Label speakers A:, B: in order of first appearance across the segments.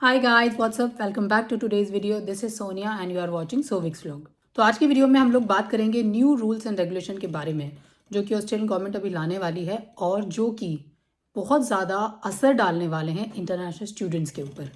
A: Hi guys what's up welcome back to today's video. This is Sonia and you are watching Sovik's vlog. तो आज की video में हम लोग बात करेंगे न्यू रूल्स एंड रेगुलेशन के बारे में जो कि ऑस्ट्रेलियन गवर्नमेंट अभी लाने वाली है और जो कि बहुत ज़्यादा असर डालने वाले हैं इंटरनेशनल स्टूडेंट्स के ऊपर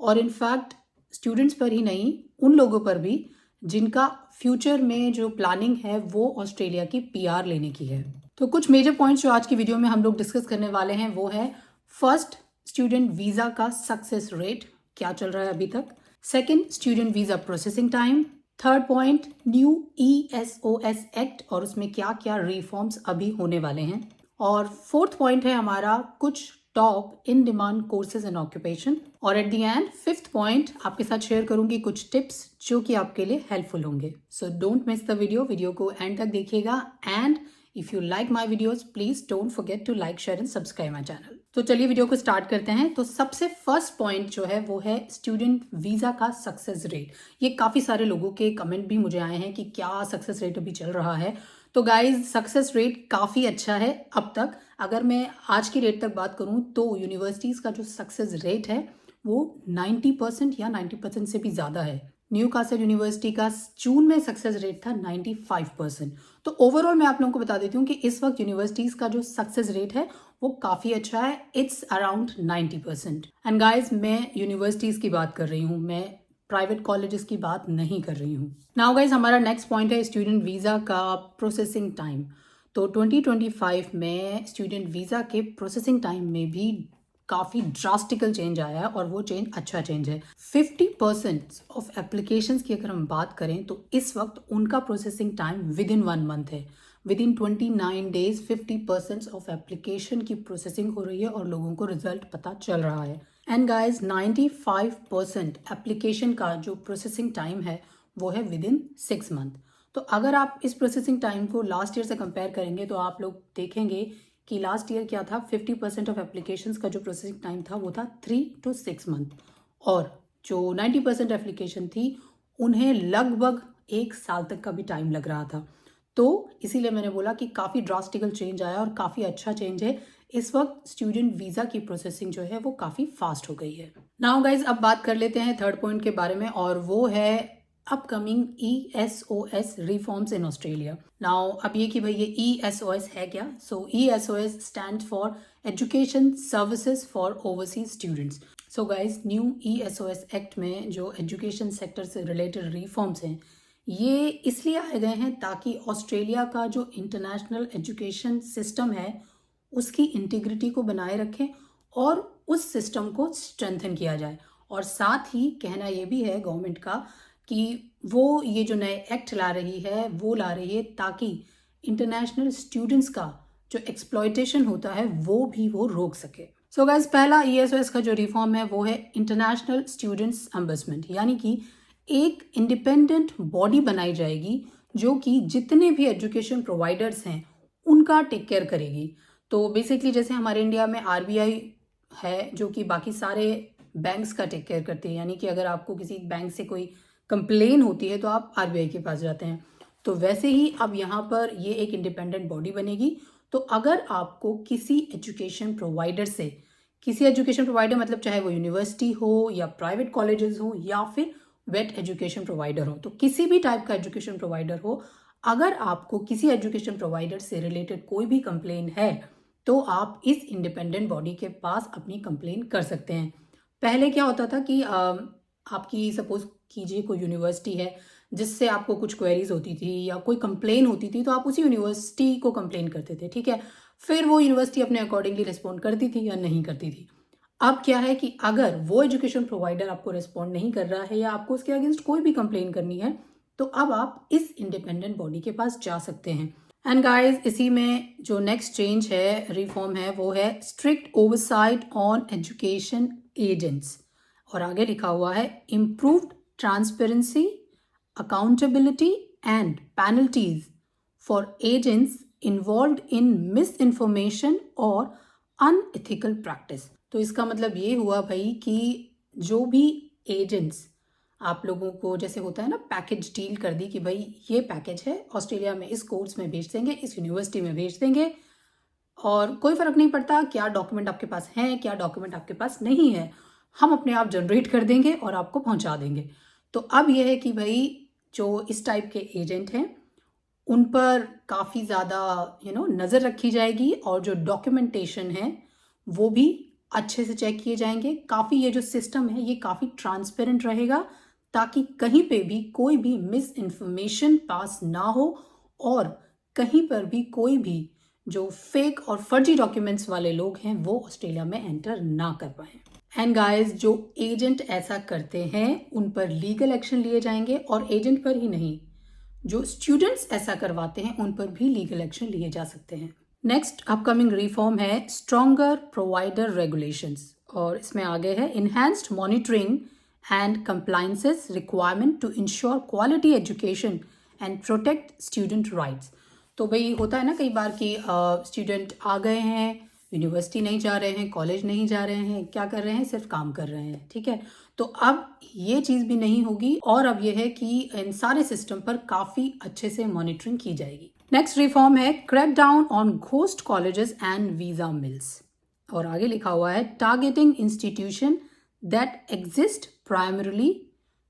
A: और इनफैक्ट स्टूडेंट्स पर ही नहीं उन लोगों पर भी जिनका फ्यूचर में जो प्लानिंग है वो ऑस्ट्रेलिया की पीआर लेने की है। तो कुछ मेजर पॉइंट्स जो आज की वीडियो में हम लोग डिस्कस करने वाले हैं वो है फर्स्ट, स्टूडेंट वीज़ा का सक्सेस रेट क्या चल रहा है अभी तक। Second, student visa processing time. Third point, new ESOS act और उसमें क्या क्या रिफॉर्म्स अभी होने वाले हैं। और फोर्थ पॉइंट है हमारा कुछ top in demand courses and occupation. और at the end fifth point आपके साथ शेयर करूंगी कुछ टिप्स जो कि आपके लिए हेल्पफुल होंगे। So don't miss the video को एंड तक देखिएगा and if you like my videos please don't forget to like share and subscribe my channel. तो चलिए वीडियो को स्टार्ट करते हैं। तो सबसे फर्स्ट पॉइंट जो है वो है स्टूडेंट वीजा का सक्सेस रेट। ये काफी सारे लोगों के कमेंट भी मुझे आए हैं कि क्या सक्सेस रेट अभी चल रहा है। तो गाइज सक्सेस रेट काफी अच्छा है अब तक। अगर मैं आज की रेट तक बात करूं तो यूनिवर्सिटीज का जो सक्सेस रेट है वो 90% या 90% से भी ज्यादा है। न्यू कासल यूनिवर्सिटी का जून में सक्सेस रेट था 95%। तो ओवरऑल मैं आप लोगों को बता देती हूँ कि इस वक्त यूनिवर्सिटीज का जो सक्सेस रेट है वो काफी अच्छा है। It's around 90%। एंड गाइज मैं यूनिवर्सिटीज की बात कर रही हूँ, मैं प्राइवेट कॉलेजेस की बात नहीं कर रही हूँ। नाउ गाइज हमारा नेक्स्ट पॉइंट है स्टूडेंट वीजा का प्रोसेसिंग टाइम। तो 2025 में स्टूडेंट वीजा के प्रोसेसिंग टाइम में भी काफ़ी ड्रास्टिकल चेंज आया है और वो चेंज अच्छा चेंज है। 50% ऑफ एप्लीकेशंस की अगर हम बात करें तो इस वक्त उनका processing time within 1 month है। Within 29 days 50% of application की प्रोसेसिंग हो रही है और लोगों को रिजल्ट पता चल रहा है। एंड गाइज 95% एप्लीकेशन का जो प्रोसेसिंग टाइम है वो है विद इन 6 मंथ। तो अगर आप इस प्रोसेसिंग टाइम को लास्ट ईयर से कंपेयर करेंगे तो आप लोग देखेंगे कि लास्ट ईयर क्या था, 50% ऑफ एप्लीकेशंस का जो प्रोसेसिंग टाइम था वो था 3 to 6 मंथ और जो 90% एप्लीकेशन थी उन्हें लगभग 1 साल तक का भी टाइम लग रहा था। तो इसीलिए मैंने बोला कि काफ़ी ड्रास्टिकल चेंज आया और काफ़ी अच्छा चेंज है। इस वक्त स्टूडेंट वीज़ा की प्रोसेसिंग जो है वो काफ़ी फास्ट हो गई है। नाउ गाइज अब बात कर लेते हैं थर्ड पॉइंट के बारे में और वो है upcoming ESOS reforms in Australia. Now अब ये कि भाई ये ESOS है क्या। सो ESOS stand for education services for overseas students. So guys new ESOS act में जो एजुकेशन सेक्टर से रिलेटेड रिफॉर्म्स हैं ये इसलिए आए गए हैं ताकि ऑस्ट्रेलिया का जो इंटरनेशनल एजुकेशन सिस्टम है उसकी इंटीग्रिटी को बनाए रखें और उस सिस्टम को स्ट्रेंथन किया जाए। और साथ ही कहना ये भी है गवर्नमेंट का कि वो ये जो नए एक्ट ला रही है वो ला रही है ताकि इंटरनेशनल स्टूडेंट्स का जो एक्सप्लॉयटेशन होता है वो रोक सके। सो गाइस पहला ESOS का जो रिफॉर्म है वो है इंटरनेशनल स्टूडेंट्स एम्बेसमेंट, यानी कि एक इंडिपेंडेंट बॉडी बनाई जाएगी जो कि जितने भी एजुकेशन प्रोवाइडर्स हैं उनका टेक केयर करेगी। तो बेसिकली जैसे हमारे इंडिया में RBI है जो कि बाकी सारे बैंक्स का टेक केयर करती है, यानी कि अगर आपको किसी बैंक से कोई कंप्लेन होती है तो आप RBI के पास जाते हैं। तो वैसे ही अब यहाँ पर ये एक इंडिपेंडेंट बॉडी बनेगी। तो अगर आपको किसी एजुकेशन प्रोवाइडर से, किसी एजुकेशन प्रोवाइडर मतलब चाहे वो यूनिवर्सिटी हो या प्राइवेट कॉलेजेस हो या फिर वेट एजुकेशन प्रोवाइडर हो, तो किसी भी टाइप का एजुकेशन प्रोवाइडर हो, अगर आपको किसी एजुकेशन प्रोवाइडर से रिलेटेड कोई भी कंप्लेन है तो आप इस इंडिपेंडेंट बॉडी के पास अपनी कंप्लेन कर सकते हैं। पहले क्या होता था कि आपकी सपोज कीजिए कोई यूनिवर्सिटी है जिससे आपको कुछ क्वेरीज होती थी या कोई कंप्लेन होती थी तो आप उसी यूनिवर्सिटी को कंप्लेन करते थे, ठीक है। फिर वो यूनिवर्सिटी अपने अकॉर्डिंगली रिस्पॉन्ड करती थी या नहीं करती थी। अब क्या है कि अगर वो एजुकेशन प्रोवाइडर आपको रिस्पॉन्ड नहीं कर रहा है या आपको उसके अगेंस्ट कोई भी कंप्लेन करनी है तो अब आप इस इंडिपेंडेंट बॉडी के पास जा सकते हैं। एंड गाइस इसी में जो नेक्स्ट चेंज है, रिफॉर्म है, वो है strict oversight on education agents. और आगे लिखा हुआ है improved transparency, accountability and penalties for agents involved in miss information और अनएथिकल प्रैक्टिस। तो इसका मतलब ये हुआ भाई कि जो भी एजेंट्स आप लोगों को जैसे होता है ना पैकेज डील कर दी कि भाई ये पैकेज है ऑस्ट्रेलिया में इस कोर्स में भेज देंगे, इस यूनिवर्सिटी में भेज देंगे और कोई फर्क नहीं पड़ता क्या डॉक्यूमेंट आपके पास है क्या डॉक्यूमेंट आपके पास नहीं है। हम अपने आप जनरेट कर देंगे और आपको पहुंचा देंगे। तो अब यह है कि भाई जो इस टाइप के एजेंट हैं उन पर काफ़ी ज़्यादा नज़र रखी जाएगी और जो डॉक्यूमेंटेशन है वो भी अच्छे से चेक किए जाएंगे। काफ़ी ये जो सिस्टम है ये काफ़ी ट्रांसपेरेंट रहेगा ताकि कहीं पे भी कोई भी मिस इन्फॉर्मेशन पास ना हो और कहीं पर भी कोई भी जो फेक और फर्जी डॉक्यूमेंट्स वाले लोग हैं वो ऑस्ट्रेलिया में एंटर ना कर पाए। एंड गाइस, जो एजेंट ऐसा करते हैं उन पर लीगल एक्शन लिए जाएंगे और एजेंट पर ही नहीं, जो स्टूडेंट्स ऐसा करवाते हैं उन पर भी लीगल एक्शन लिए जा सकते हैं। नेक्स्ट अपकमिंग रिफॉर्म है स्ट्रॉन्गर प्रोवाइडर रेगुलेशंस और इसमें आगे है enhanced monitoring and compliances requirement to ensure quality education and protect student rights. तो भाई होता है ना कई बार कि स्टूडेंट आ गए हैं, यूनिवर्सिटी नहीं जा रहे हैं, कॉलेज नहीं जा रहे हैं, क्या कर रहे हैं, सिर्फ काम कर रहे हैं, ठीक है। तो अब ये चीज़ भी नहीं होगी और अब ये है कि इन सारे सिस्टम पर काफ़ी अच्छे से मॉनिटरिंग की जाएगी। नेक्स्ट रिफॉर्म है crack down on ghost colleges and visa mills और आगे लिखा हुआ है targeting institution that exist primarily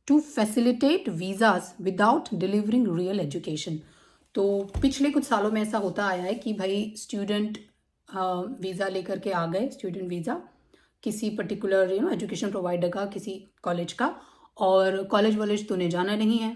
A: to facilitate visas without delivering real education. तो पिछले कुछ सालों में ऐसा होता आया है कि भाई स्टूडेंट वीज़ा लेकर के आ गए, स्टूडेंट वीज़ा किसी पर्टिकुलर एजुकेशन प्रोवाइडर का, किसी कॉलेज का, और कॉलेज वॉलेज तो उन्हें जाना नहीं है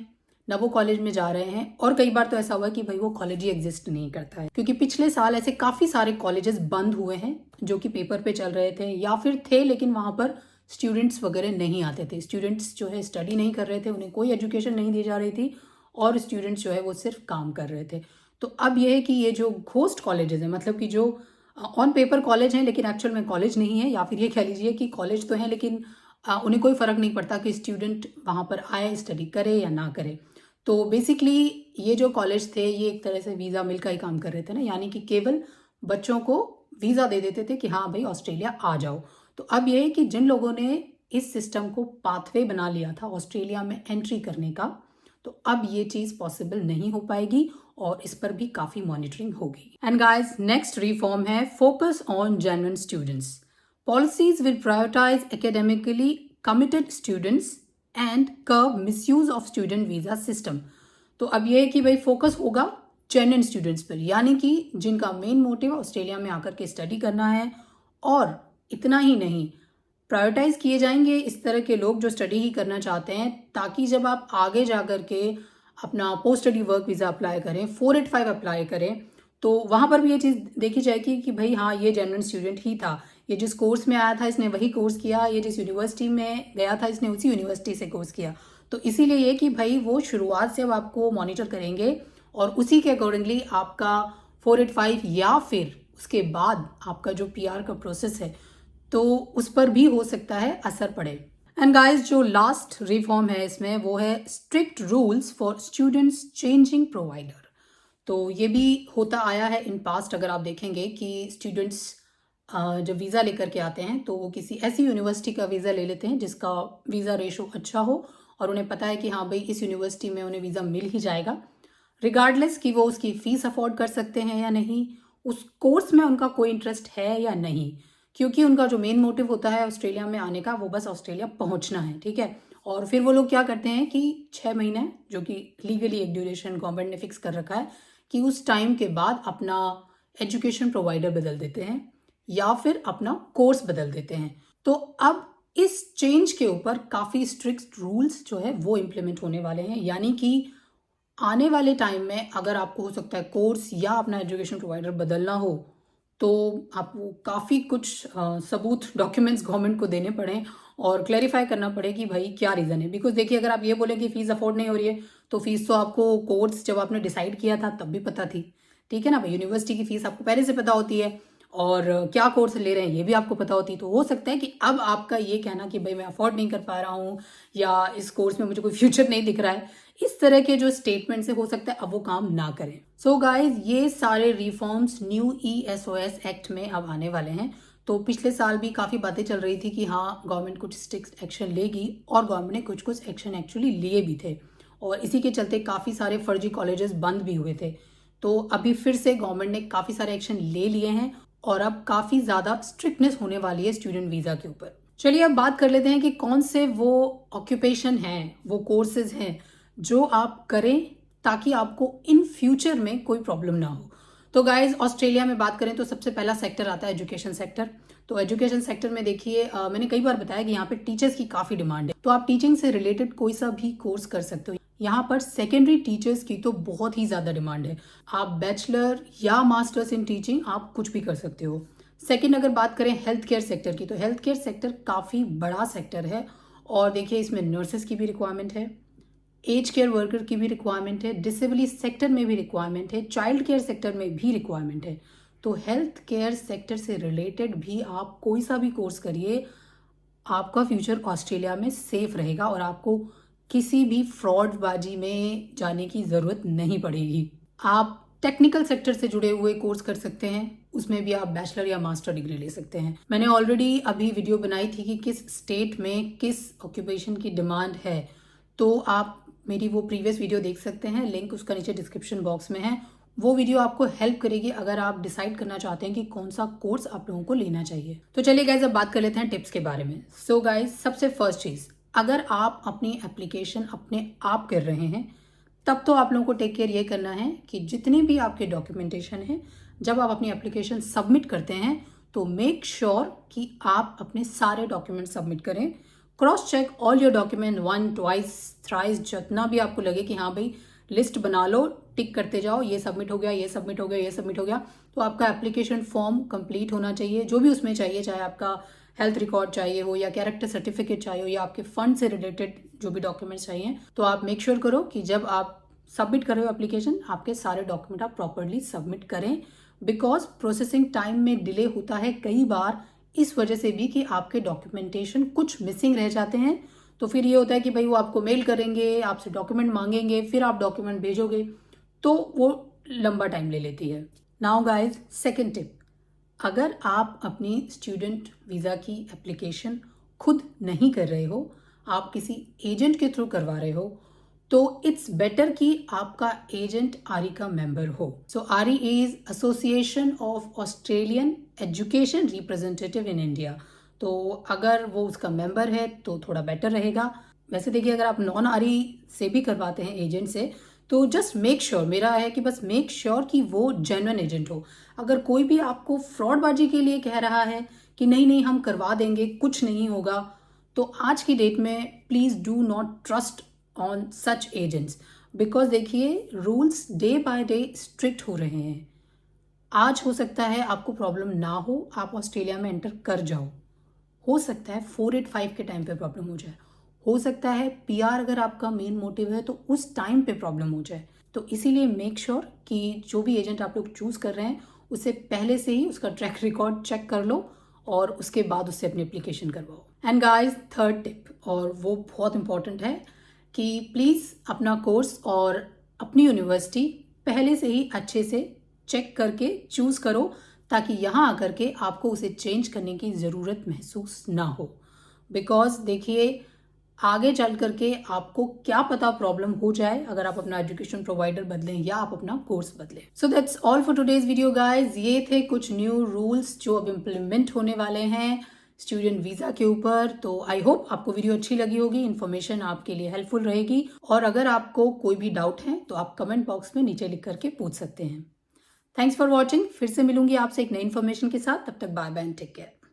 A: ना, वो कॉलेज में जा रहे हैं। और कई बार तो ऐसा हुआ कि भाई वो कॉलेज ही एग्जिस्ट नहीं करता है, क्योंकि पिछले साल ऐसे काफ़ी सारे कॉलेजेस बंद हुए हैं जो कि पेपर पे चल रहे थे या फिर थे लेकिन वहाँ पर स्टूडेंट्स वगैरह नहीं आते थे। स्टूडेंट्स जो है स्टडी नहीं कर रहे थे, उन्हें कोई एजुकेशन नहीं दी जा रही थी और स्टूडेंट्स जो है वो सिर्फ काम कर रहे थे। तो अब यह है कि ये जो घोस्ट कॉलेजेस हैं, मतलब कि जो ऑन पेपर कॉलेज हैं लेकिन एक्चुअल में कॉलेज नहीं है, या फिर ये कह लीजिए कि कॉलेज तो है लेकिन उन्हें कोई फ़र्क नहीं पड़ता कि स्टूडेंट वहाँ पर आए, स्टडी करे या ना करे। तो बेसिकली ये जो कॉलेज थे ये एक तरह से वीज़ा मिल का ही काम कर रहे थे ना, यानी कि केवल बच्चों को वीज़ा दे देते थे कि हाँ भाई ऑस्ट्रेलिया आ जाओ। तो अब ये है कि जिन लोगों ने इस सिस्टम को पाथवे बना लिया था ऑस्ट्रेलिया में एंट्री करने का, तो अब ये चीज़ पॉसिबल नहीं हो पाएगी और इस पर भी काफ़ी मॉनिटरिंग होगी। एंड गाइस, नेक्स्ट रिफॉर्म है focus on genuine students. Policies will prioritise academically committed students and curb misuse of student visa system. तो अब ये है कि भाई फोकस होगा जेन्युइन स्टूडेंट्स पर, यानी कि जिनका मेन मोटिव ऑस्ट्रेलिया में आकर के स्टडी करना है। और इतना ही नहीं, प्रायोरिटाइज किए जाएंगे इस तरह के लोग जो स्टडी ही करना चाहते हैं, ताकि जब आप आगे जा कर के अपना post study work visa apply करें, 485 अप्लाई करें, तो वहाँ पर भी ये चीज़ देखी जाएगी कि भाई हाँ ये जेन्युइन स्टूडेंट ही था, ये जिस कोर्स में आया था इसने वही कोर्स किया, ये जिस यूनिवर्सिटी में गया था इसने उसी यूनिवर्सिटी से कोर्स किया। तो इसीलिए ये कि भाई वो शुरुआत से अब आपको मॉनिटर करेंगे और उसी के अकॉर्डिंगली आपका 485 या फिर उसके बाद आपका जो PR का प्रोसेस है तो उस पर भी हो सकता है असर पड़े। एंड गाइस, जो लास्ट रिफॉर्म है इसमें वो है strict rules for students changing provider. तो ये भी होता आया है इन पास्ट। अगर आप देखेंगे कि स्टूडेंट्स जब वीज़ा लेकर के आते हैं तो वो किसी ऐसी यूनिवर्सिटी का वीज़ा ले लेते हैं जिसका वीज़ा रेशो अच्छा हो और उन्हें पता है कि हाँ भाई इस यूनिवर्सिटी में उन्हें वीज़ा मिल ही जाएगा, रिगार्डलेस कि वो उसकी फ़ीस अफोर्ड कर सकते हैं या नहीं, उस कोर्स में उनका कोई इंटरेस्ट है या नहीं, क्योंकि उनका जो मेन मोटिव होता है ऑस्ट्रेलिया में आने का वो बस ऑस्ट्रेलिया पहुंचना है, ठीक है। और फिर वो लोग क्या करते हैं कि 6 महीने, जो कि लीगली एक ड्यूरेशन गवर्नमेंट ने फिक्स कर रखा है, कि उस टाइम के बाद अपना एजुकेशन प्रोवाइडर बदल देते हैं या फिर अपना कोर्स बदल देते हैं। तो अब इस चेंज के ऊपर काफ़ी स्ट्रिक्ट रूल्स जो है वो इम्प्लीमेंट होने वाले हैं, यानी कि आने वाले टाइम में अगर आपको हो सकता है कोर्स या अपना एजुकेशन प्रोवाइडर बदलना हो तो आपको काफ़ी कुछ सबूत, डॉक्यूमेंट्स गवर्नमेंट को देने पड़े और क्लैरिफाई करना पड़े कि भाई क्या रीज़न है। बिकॉज देखिए, अगर आप ये बोलें कि फ़ीस अफोर्ड नहीं हो रही है तो फीस तो आपको कोर्स जब आपने डिसाइड किया था तब भी पता थी, ठीक है ना भाई। यूनिवर्सिटी की फ़ीस आपको पहले से पता होती है और क्या कोर्स ले रहे हैं ये भी आपको पता होती है। तो हो सकता है कि अब आपका ये कहना कि भाई मैं अफोर्ड नहीं कर पा रहा हूँ या इस कोर्स में मुझे कोई फ्यूचर नहीं दिख रहा है, इस तरह के जो स्टेटमेंट से हो सकता है अब वो काम ना करें। सो गाइज, ये सारे रिफॉर्म्स न्यू ESOS एक्ट में अब आने वाले हैं। तो पिछले साल भी काफ़ी बातें चल रही थी कि हाँ गवर्नमेंट कुछ स्ट्रिक्ट एक्शन लेगी और गवर्नमेंट ने कुछ कुछ एक्शन एक्चुअली लिए भी थे और इसी के चलते काफ़ी सारे फर्जी कॉलेजेस बंद भी हुए थे। तो अभी फिर से गवर्नमेंट ने काफ़ी सारे एक्शन ले लिए हैं और अब काफ़ी ज़्यादा स्ट्रिक्टनेस होने वाली है स्टूडेंट वीज़ा के ऊपर। चलिए अब बात कर लेते हैं कि कौन से वो ऑक्यूपेशन हैं, वो कोर्सेज हैं जो आप करें ताकि आपको इन फ्यूचर में कोई प्रॉब्लम ना हो। तो गाइज ऑस्ट्रेलिया में बात करें तो सबसे पहला सेक्टर आता है एजुकेशन सेक्टर। तो एजुकेशन सेक्टर में देखिए मैंने कई बार बताया कि यहाँ पे टीचर्स की काफ़ी डिमांड है, तो आप टीचिंग से रिलेटेड कोई सा भी कोर्स कर सकते हो। यहाँ पर सेकेंडरी टीचर्स की तो बहुत ही ज़्यादा डिमांड है। आप बैचलर या मास्टर्स इन टीचिंग आप कुछ भी कर सकते हो। सेकंड अगर बात करें हेल्थ केयर सेक्टर की, तो हेल्थ केयर सेक्टर काफ़ी बड़ा सेक्टर है और देखिए इसमें नर्सेज की भी रिक्वायरमेंट है, एज केयर वर्कर की भी रिक्वायरमेंट है, डिसेबिलिटी सेक्टर में भी रिक्वायरमेंट है, चाइल्ड केयर सेक्टर में भी रिक्वायरमेंट है। तो हेल्थ केयर सेक्टर से रिलेटेड भी आप कोई सा भी कोर्स करिए, आपका फ्यूचर ऑस्ट्रेलिया में सेफ रहेगा और आपको किसी भी फ्रॉडबाजी में जाने की ज़रूरत नहीं पड़ेगी। आप टेक्निकल सेक्टर से जुड़े हुए कोर्स कर सकते हैं, उसमें भी आप बैचलर या मास्टर डिग्री ले सकते हैं। मैंने ऑलरेडी अभी वीडियो बनाई थी कि किस स्टेट में किस ऑक्यूपेशन की डिमांड है, तो आप मेरी वो प्रीवियस वीडियो देख सकते हैं, लिंक उसका नीचे डिस्क्रिप्शन बॉक्स में है। वो वीडियो आपको हेल्प करेगी अगर आप डिसाइड करना चाहते हैं कि कौन सा कोर्स आप लोगों को लेना चाहिए। तो चलिए गाइज अब बात कर लेते हैं टिप्स के बारे में। सो गाइज सबसे फर्स्ट चीज़, अगर आप अपनी एप्लीकेशन अपने आप कर रहे हैं तब तो आप लोगों को टेक केयर ये करना है कि जितने भी आपके डॉक्यूमेंटेशन है, जब आप अपनी एप्लीकेशन सबमिट करते हैं तो मेक श्योर कि आप अपने सारे डॉक्यूमेंट सबमिट करें। Cross check all your document 1 twice thrice, जितना भी आपको लगे कि हाँ भाई लिस्ट बना लो, टिक करते जाओ, ये सबमिट हो गया, ये सबमिट हो गया, ये सबमिट हो गया। तो आपका एप्लीकेशन फॉर्म कंप्लीट होना चाहिए, जो भी उसमें चाहिए, चाहे आपका हेल्थ रिकॉर्ड चाहिए हो या कैरेक्टर सर्टिफिकेट चाहिए हो या आपके फंड से रिलेटेड जो भी डॉक्यूमेंट्स चाहिए, तो आप मेक श्योर करो कि जब आप सबमिट कर रहे हो एप्लीकेशन, आपके सारे डॉक्यूमेंट आप प्रॉपरली सबमिट करें। बिकॉज प्रोसेसिंग टाइम में डिले होता है कई बार इस वजह से भी कि आपके डॉक्यूमेंटेशन कुछ मिसिंग रह जाते हैं। तो फिर ये होता है कि भाई वो आपको मेल करेंगे, आपसे डॉक्यूमेंट मांगेंगे, फिर आप डॉक्यूमेंट भेजोगे, तो वो लंबा टाइम ले लेती है। नाउ गाइज सेकेंड टिप, अगर आप अपनी स्टूडेंट वीज़ा की एप्लीकेशन खुद नहीं कर रहे हो, आप किसी एजेंट के थ्रू करवा रहे हो, तो इट्स बेटर कि आपका एजेंट आरी का मेंबर हो। सो आरी is association of Australian education representative in India. तो अगर वो उसका मेंबर है तो थोड़ा बेटर रहेगा। वैसे देखिए अगर आप नॉन आरी से भी करवाते हैं एजेंट से, तो जस्ट मेक श्योर, मेरा है कि बस मेक श्योर कि वो जेन्युइन एजेंट हो। अगर कोई भी आपको फ्रॉडबाजी के लिए कह रहा है कि नहीं नहीं हम करवा देंगे, कुछ नहीं होगा, तो आज की डेट में please do not trust on such agents. Because देखिए rules day by day strict हो रहे हैं। आज हो सकता है आपको प्रॉब्लम ना हो, आप ऑस्ट्रेलिया में एंटर कर जाओ, हो सकता है 485 के टाइम पे प्रॉब्लम हो जाए, हो सकता है पीआर अगर आपका मेन मोटिव है तो उस टाइम पे प्रॉब्लम हो जाए। तो इसीलिए मेक श्योर कि जो भी एजेंट आप लोग चूज कर रहे हैं उससे पहले से ही उसका ट्रैक रिकॉर्ड चेक कर लो और उसके बाद उससे अपनी एप्लीकेशन करवाओ। एंड गाइस थर्ड टिप, और वो बहुत इंपॉर्टेंट है, कि प्लीज़ अपना कोर्स और अपनी यूनिवर्सिटी पहले से ही अच्छे से चेक करके चूज़ करो, ताकि यहाँ आकर के आपको उसे चेंज करने की ज़रूरत महसूस ना हो। बिकॉज देखिए आगे चल करके आपको क्या पता प्रॉब्लम हो जाए अगर आप अपना एजुकेशन प्रोवाइडर बदलें या आप अपना कोर्स बदलें। So that's all for today's video guys. ये थे कुछ न्यू रूल्स जो अब इम्प्लीमेंट होने वाले हैं स्टूडेंट वीज़ा के ऊपर। तो आई होप आपको वीडियो अच्छी लगी होगी, इन्फॉर्मेशन आपके लिए हेल्पफुल रहेगी। और अगर आपको कोई भी डाउट है तो आप कमेंट बॉक्स में नीचे लिख करके पूछ सकते हैं। Thanks for watching. फिर से मिलूंगी आपसे एक नई इन्फॉर्मेशन के साथ, तब तक bye bye and take care.